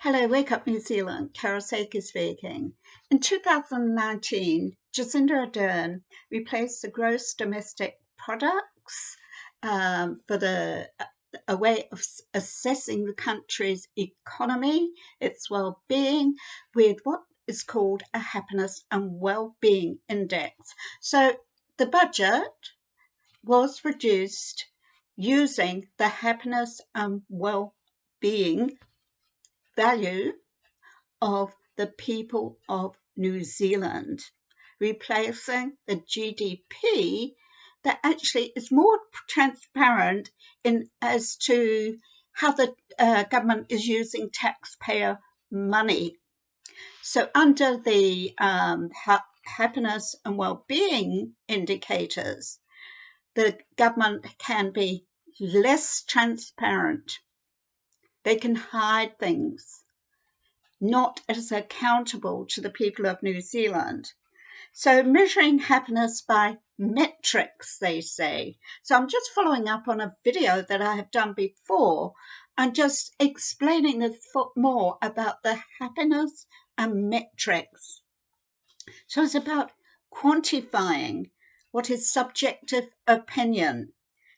Hello, Wake Up New Zealand, Karasaki speaking. In 2019, Jacinda Ardern replaced the gross domestic products for a way of assessing the country's economy, its well-being, with what is called a Happiness and Wellbeing Index. So the budget was reduced using the Happiness and Wellbeing value of the people of New Zealand, replacing the GDP that actually is more transparent as to how the government is using taxpayer money. So under the happiness and well-being indicators, the government can be less transparent. They can hide things, not as accountable to the people of New Zealand. So measuring happiness by metrics, they say. So I'm just following up on a video that I have done before and just explaining more about the happiness and metrics. So it's about quantifying what is subjective opinion,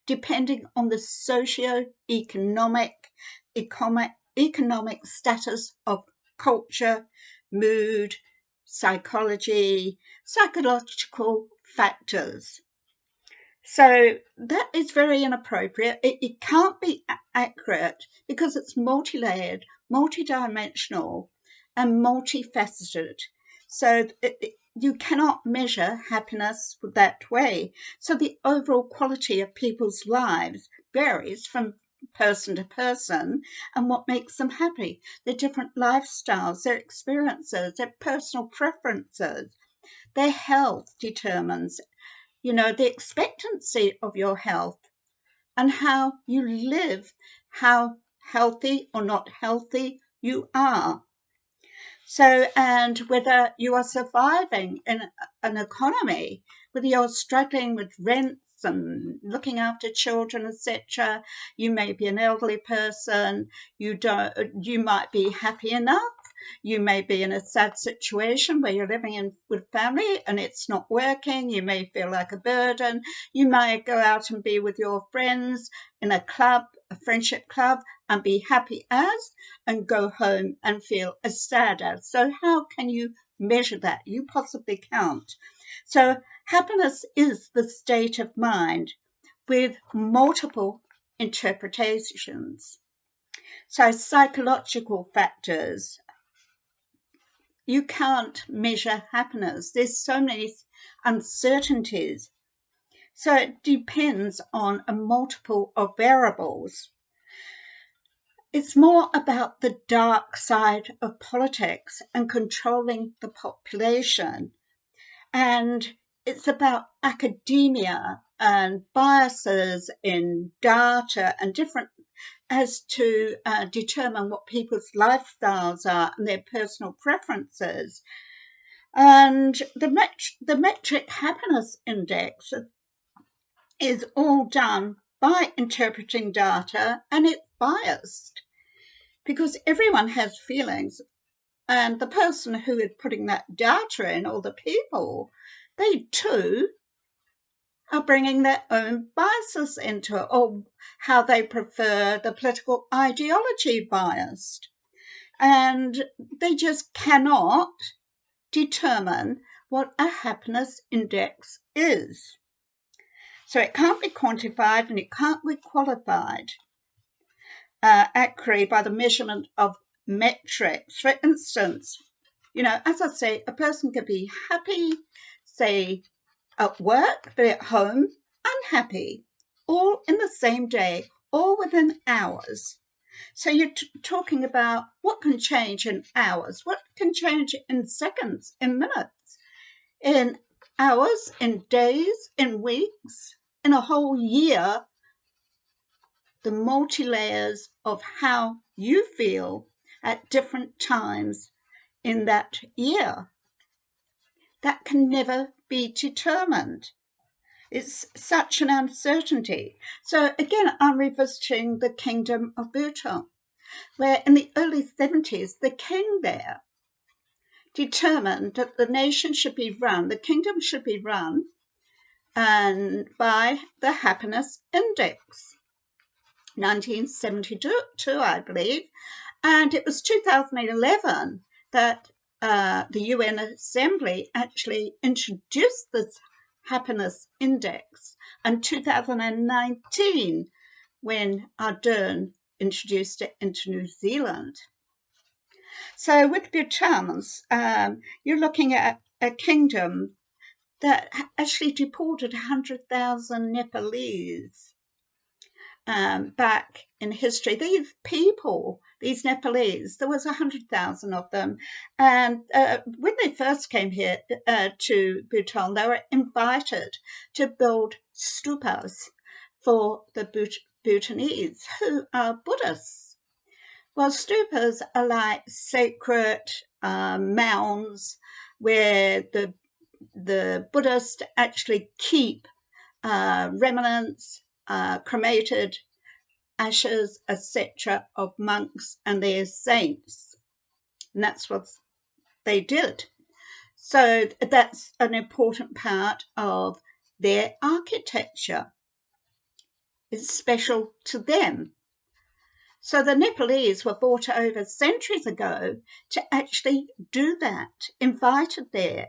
depending on the socio-economic status of culture, mood, psychology, psychological factors. So that is very inappropriate. It can't be accurate because it's multi-layered, multi-dimensional, and multifaceted. So you cannot measure happiness that way. So the overall quality of people's lives varies from person to person and what makes them happy. Their different lifestyles, their experiences, their personal preferences, their health determines, the expectancy of your health and how you live, how healthy or not healthy you are. So, and whether you are surviving in an economy, whether you're struggling with rents and looking after children, etc. You may be an elderly person. You might be happy enough. You may be in a sad situation where you're living with family and it's not working. You may feel like a burden. You might go out and be with your friends in a club, a friendship club, and be happy as, and go home and feel as sad as. So how can you measure that? You possibly can't. So happiness is the state of mind with multiple interpretations. So psychological factors, you can't measure happiness. There's so many uncertainties. So it depends on a multiple of variables. It's more about the dark side of politics and controlling the population. And it's about academia and biases in data and different as to determine what people's lifestyles are and their personal preferences. And the metric happiness index is all done by interpreting data, and it's biased because everyone has feelings. And the person who is putting that data in, or the people, they too are bringing their own biases into it, or how they prefer the political ideology biased. And they just cannot determine what a happiness index is. So it can't be quantified and it can't be qualified accurately by the measurement of metrics. For instance, as I say, a person could be happy, say, at work, but at home, unhappy, all in the same day, all within hours. So you're talking about what can change in hours, what can change in seconds, in minutes, in hours, in days, in weeks, in a whole year. The multi-layers of how you feel at different times in that year. That can never be determined. It's such an uncertainty. So again, I'm revisiting the Kingdom of Bhutan. where in the early 70s, the king there determined that the nation should be run, the kingdom should be run, and by the Happiness Index, 1972, I believe. And it was 2011 that the UN Assembly actually introduced this Happiness Index, and 2019 when Ardern introduced it into New Zealand. So with Bhutan's, you're looking at a kingdom that actually deported 100,000 Nepalese back in history. These people, these Nepalese, there was 100,000 of them. And when they first came here to Bhutan, they were invited to build stupas for the Bhutanese, who are Buddhists. Well, stupas are like sacred mounds where the Buddhists actually keep remnants, cremated ashes, etc., of monks and their saints. And that's what they did. So that's an important part of their architecture. It's special to them. So the Nepalese were brought over centuries ago to actually do that, invited there.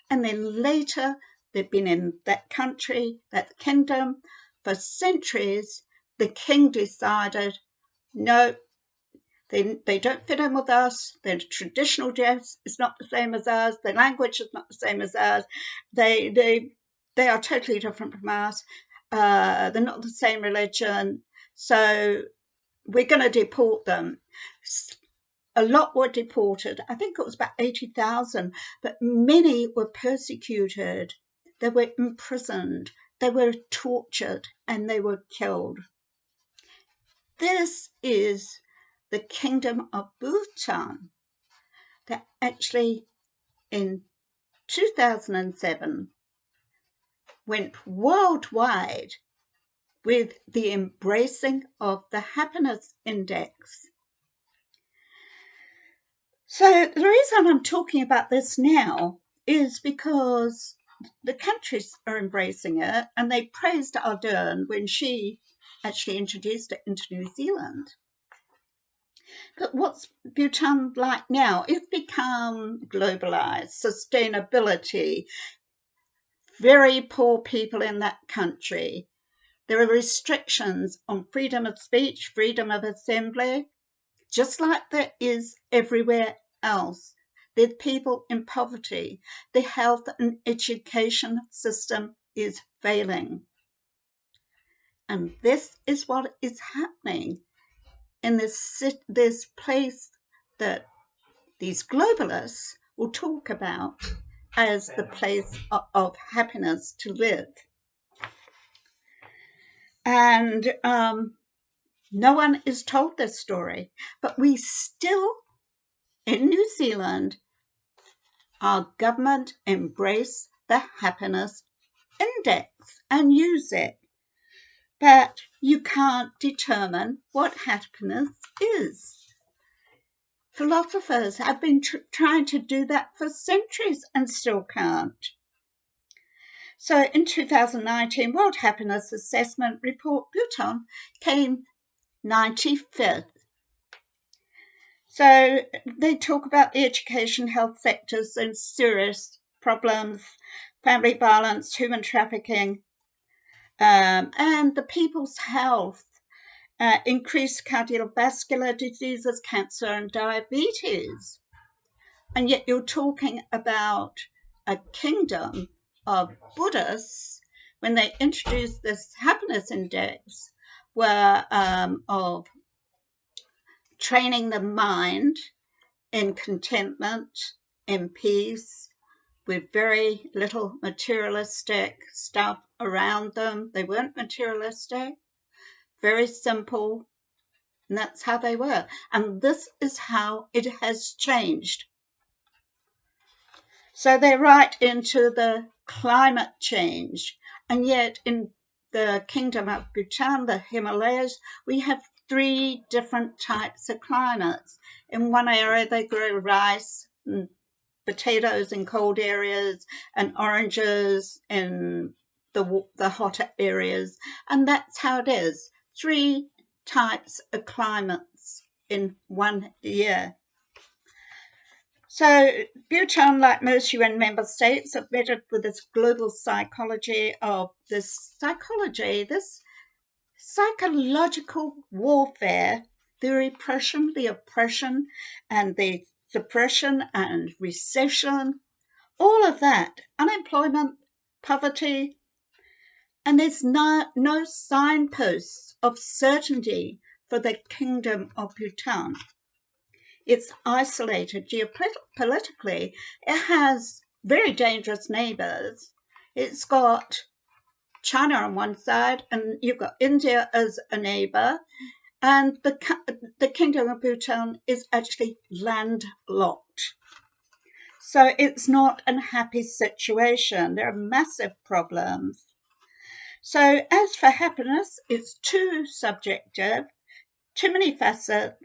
And then later, they've been in that country, that kingdom, for centuries. The king decided, no, they don't fit in with us. Their traditional dress is not the same as ours. Their language is not the same as ours. They are totally different from us. They're not the same religion. So we're going to deport them. A lot were deported. I think it was about 80,000, but many were persecuted. They were imprisoned. They were tortured, and they were killed. This is the Kingdom of Bhutan that actually in 2007 went worldwide with the embracing of the Happiness Index. So the reason I'm talking about this now is because the countries are embracing it, and they praised Ardern when she actually introduced it into New Zealand. But what's Bhutan like now? It's become globalized, sustainability, very poor people in that country. There are restrictions on freedom of speech, freedom of assembly, just like there is everywhere else. There's people in poverty. The health and education system is failing. And this is what is happening in this place that these globalists will talk about as the place of happiness to live. And no one is told this story, but we still, in New Zealand, our government embrace the Happiness Index and use it. But you can't determine what happiness is. Philosophers have been trying to do that for centuries and still can't. So in 2019, World Happiness Assessment Report, Bhutan came 95th. So they talk about the education, health sectors and serious problems, family violence, human trafficking, and the people's health, increased cardiovascular diseases, cancer and diabetes. And yet you're talking about a kingdom of Buddhists when they introduced this happiness index were of training the mind in contentment, in peace, with very little materialistic stuff around them. They weren't materialistic, very simple, and that's how they were. And this is how it has changed. So they're right into the climate change. And yet in the Kingdom of Bhutan, the Himalayas, we have 3 different types of climates. In one area, they grow rice and potatoes in cold areas and oranges in the hotter areas. And that's how it is. 3 types of climates in 1 year. So Bhutan, like most UN member states, are vetted with this global psychology of this psychological warfare, the repression, the oppression, and the suppression and recession, all of that, unemployment, poverty, and there's no signposts of certainty for the Kingdom of Bhutan. It's isolated geopolitically. It has very dangerous neighbours. It's got China on one side, and you've got India as a neighbour, and the Kingdom of Bhutan is actually landlocked. So it's not a happy situation. There are massive problems. So as for happiness, it's too subjective, too many facets.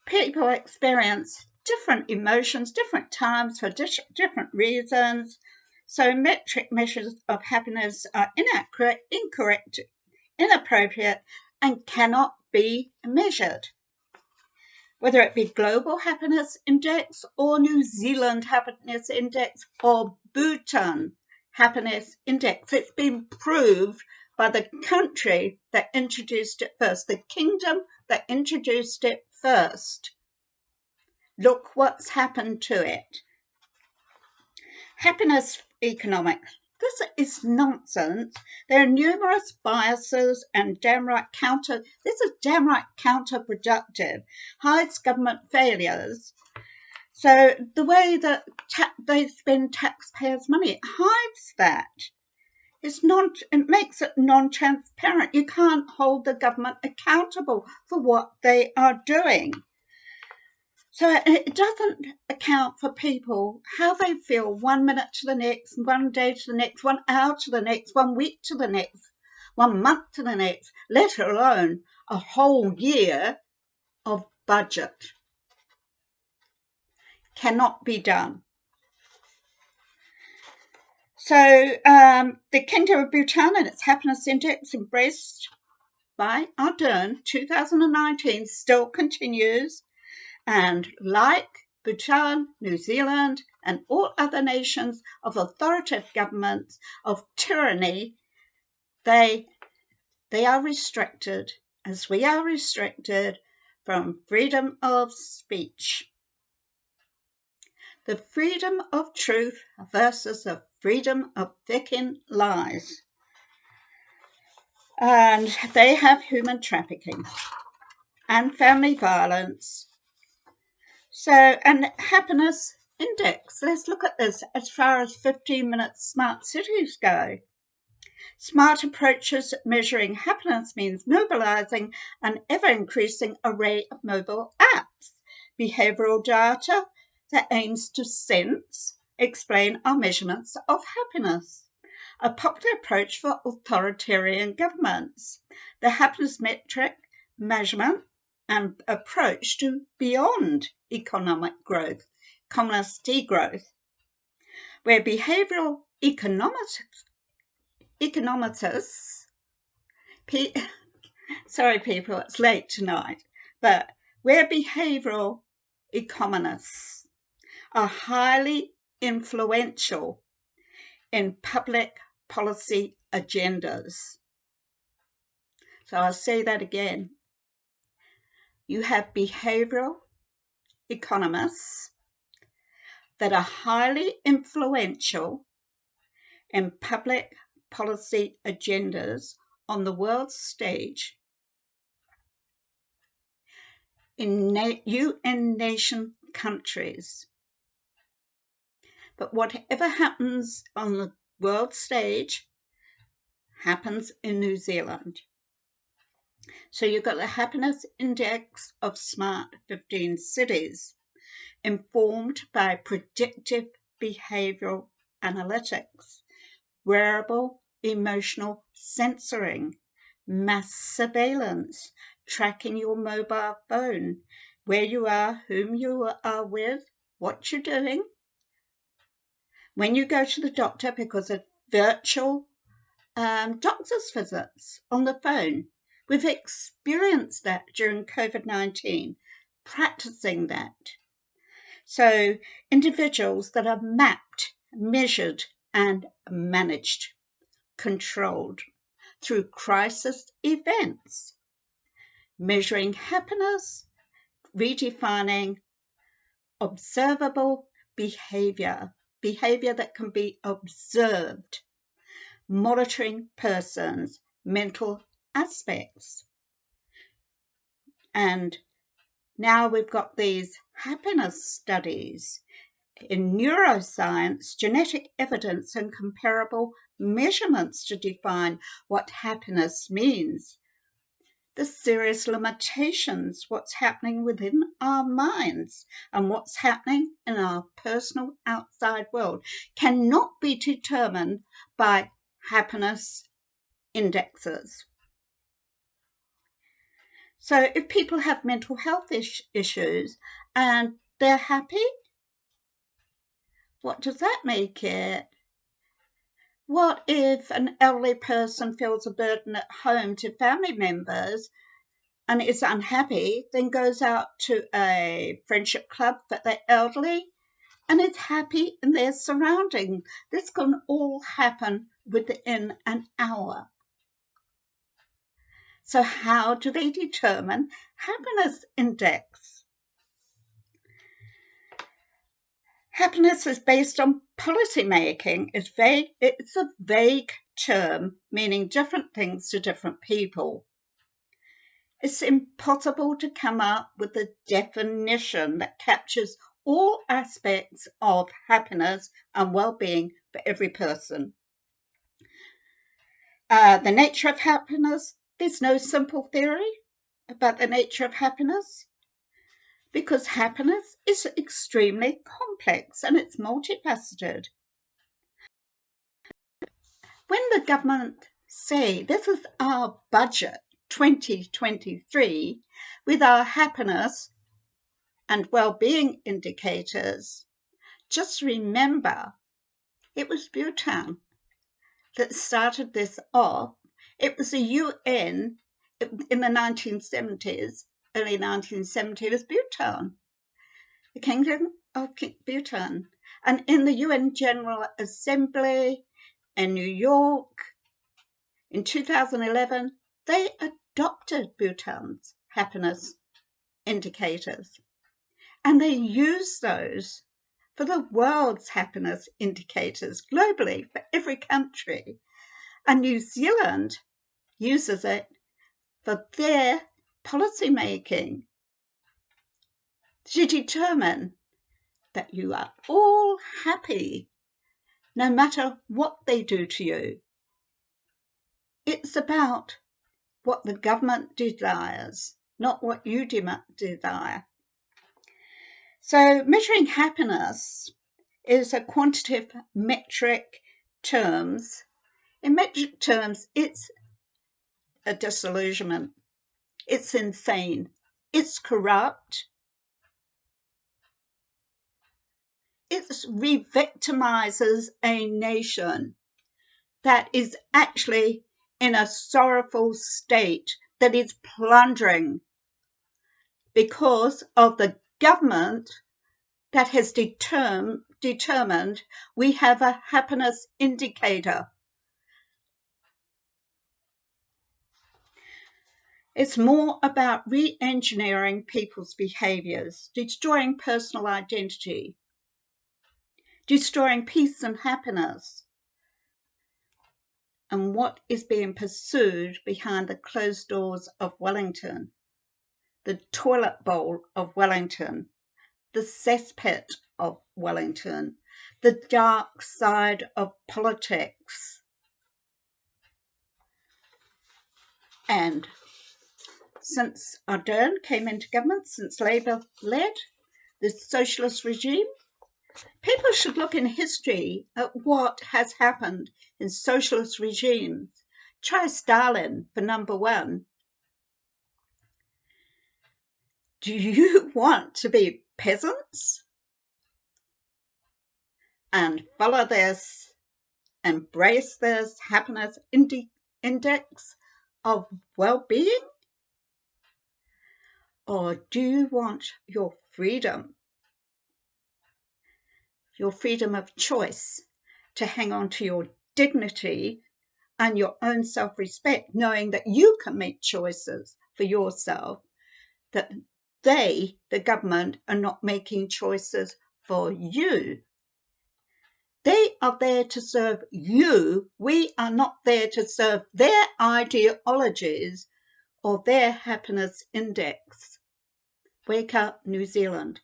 People experience different emotions, different times for different reasons. So metric measures of happiness are inaccurate, incorrect, inappropriate, and cannot be measured. Whether it be Global Happiness Index or New Zealand Happiness Index or Bhutan Happiness Index, it's been proved by the country that introduced it first, the kingdom that introduced it first. Look what's happened to it. Happiness Economics. This is nonsense. There are numerous biases and this is downright counterproductive, hides government failures. So the way that they spend taxpayers' money, it hides that. It makes it non-transparent. You can't hold the government accountable for what they are doing. So it doesn't account for people, how they feel 1 minute to the next, 1 day to the next, 1 hour to the next, 1 week to the next, 1 month to the next, let alone a whole year of budget. Cannot be done. So the Kingdom of Bhutan and its Happiness Index embraced by Ardern 2019 still continues. And like Bhutan, New Zealand, and all other nations of authoritative governments, of tyranny, they are restricted, as we are restricted, from freedom of speech. The freedom of truth versus the freedom of picking lies. And they have human trafficking and family violence. So, and happiness index, let's look at this as far as 15-minute smart cities go. Smart approaches at measuring happiness means mobilizing an ever-increasing array of mobile apps, behavioral data that aims to sense, explain our measurements of happiness. A popular approach for authoritarian governments. The happiness metric measurement and approach to beyond economic growth, communist degrowth, where behavioral economicists, sorry people, it's late tonight, but where behavioral economists are highly influential in public policy agendas. So I'll say that again. You have behavioral economists that are highly influential in public policy agendas on the world stage in UN nation countries. But whatever happens on the world stage happens in New Zealand. So you've got the Happiness Index of Smart 15 Cities, informed by predictive behavioral analytics, wearable emotional censoring, mass surveillance, tracking your mobile phone, where you are, whom you are with, what you're doing. When you go to the doctor, because of virtual doctor's visits on the phone, we've experienced that during COVID-19, practicing that. So individuals that are mapped, measured, and managed, controlled through crisis events, measuring happiness, redefining observable behavior that can be observed, monitoring persons' mental aspects. And now we've got these happiness studies in neuroscience, genetic evidence, and comparable measurements to define what happiness means. The serious limitations, what's happening within our minds and what's happening in our personal outside world, cannot be determined by happiness indexes. So if people have mental health issues and they're happy, what does that make it? What if an elderly person feels a burden at home to family members and is unhappy, then goes out to a friendship club for the elderly and is happy in their surrounding? This can all happen within an hour. So how do they determine happiness index? Happiness is based on policy making. It's a vague term meaning different things to different people. It's impossible to come up with a definition that captures all aspects of happiness and well-being for every person. The nature of happiness, there's no simple theory about the nature of happiness, because happiness is extremely complex and it's multifaceted. When the government say this is our budget 2023 with our happiness and well-being indicators, just remember it was Bhutan that started this off. It was the UN in the 1970s, early 1970s, was Bhutan, the Kingdom of Bhutan. And in the UN General Assembly in New York in 2011, they adopted Bhutan's happiness indicators. And they used those for the world's happiness indicators globally for every country. And New Zealand uses it for their policy making to determine that you are all happy no matter what they do to you. It's about what the government desires, not what you desire. So measuring happiness is a quantitative metric terms. In metric terms, it's a disillusionment. It's insane. It's corrupt. It re-victimizes a nation that is actually in a sorrowful state, that is plundering because of the government that has determined we have a happiness indicator. It's more about re-engineering people's behaviors, destroying personal identity, destroying peace and happiness, and what is being pursued behind the closed doors of Wellington, the toilet bowl of Wellington, the cesspit of Wellington, the dark side of politics. And since Ardern came into government, since Labour led the socialist regime, people should look in history at what has happened in socialist regimes. Try Stalin for number one. Do you want to be peasants and follow this, embrace this happiness index of well-being? Or do you want your freedom of choice, to hang on to your dignity and your own self-respect, knowing that you can make choices for yourself, that they, the government, are not making choices for you? They are there to serve you. We are not there to serve their ideologies or their happiness index. Wake up, New Zealand.